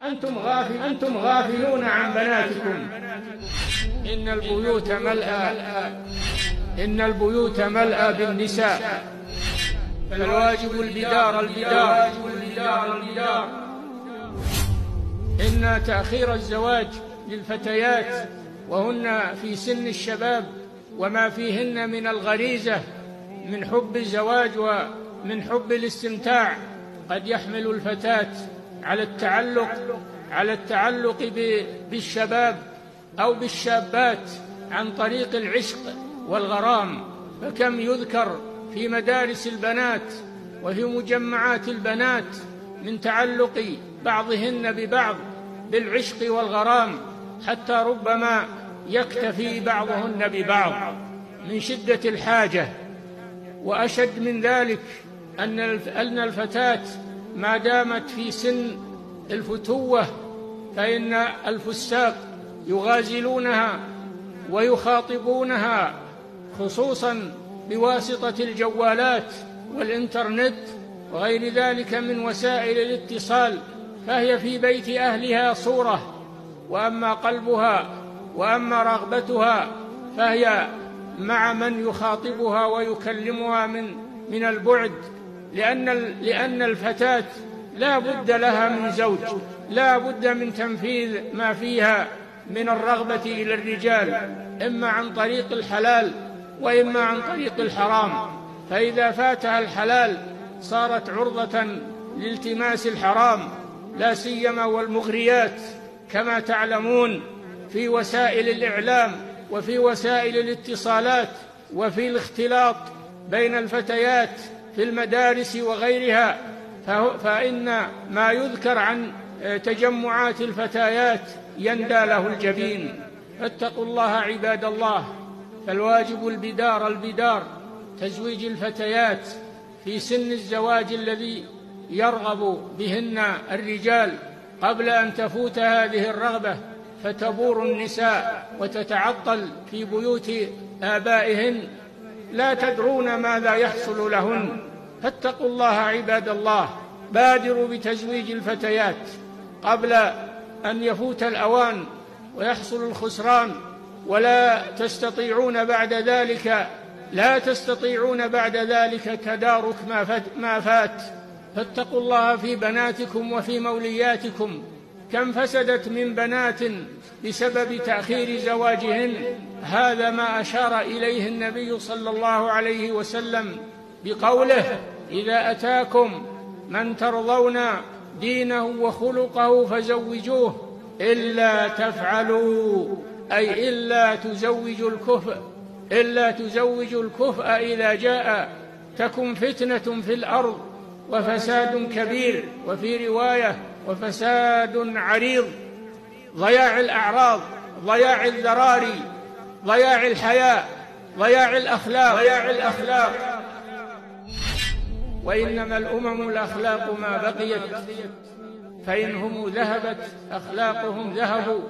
أنتم غافلون عن بناتكم. إن البيوت ملأى بالنساء، فالواجب البدار. إن تأخير الزواج للفتيات وهن في سن الشباب وما فيهن من الغريزة من حب الزواج ومن حب الاستمتاع قد يحمل الفتاة على التعلق بالشباب أو بالشابات عن طريق العشق والغرام. فكم يذكر في مدارس البنات وفي مجمعات البنات من تعلق بعضهن ببعض بالعشق والغرام، حتى ربما يكتفي بعضهن ببعض من شدة الحاجة. وأشد من ذلك أن الفتاة ما دامت في سن الفتوة فإن الفساق يغازلونها ويخاطبونها، خصوصا بواسطة الجوالات والإنترنت وغير ذلك من وسائل الاتصال، فهي في بيت أهلها صورة، وأما قلبها وأما رغبتها فهي مع من يخاطبها ويكلمها من البعد، لأن الفتاة لا بد لها من زوج، لا بد من تنفيذ ما فيها من الرغبة إلى الرجال، إما عن طريق الحلال وإما عن طريق الحرام. فإذا فاتها الحلال صارت عرضة لالتماس الحرام، لا سيما والمغريات كما تعلمون في وسائل الإعلام وفي وسائل الاتصالات وفي الاختلاط بين الفتيات في المدارس وغيرها. فإن ما يذكر عن تجمعات الفتيات يندى له الجبين. فاتقوا الله عباد الله، فالواجب البدار تزويج الفتيات في سن الزواج الذي يرغب بهن الرجال قبل أن تفوت هذه الرغبة فتبور النساء وتتعطل في بيوت آبائهن، لا تدرون ماذا يحصل لهن. فاتقوا الله عباد الله، بادروا بتزويج الفتيات قبل أن يفوت الأوان ويحصل الخسران، ولا تستطيعون بعد ذلك تدارك ما فات. فاتقوا الله في بناتكم وفي مولياتكم. كم فسدت من بنات بسبب تأخير زواجهن. هذا ما أشار إليه النبي صلى الله عليه وسلم بقوله: إذا أتاكم من ترضون دينه وخلقه فزوجوه، إلا تفعلوا أي إلا تزوجوا الكفء إذا جاء تكن فتنة في الأرض وفساد كبير، وفي رواية وفساد عريض. ضياع الأعراض، ضياع الذراري، ضياع الحياء، ضياع الأخلاق. وإنما الأمم الأخلاق ما بقيت، فإنهم ذهبت أخلاقهم ذهبوا.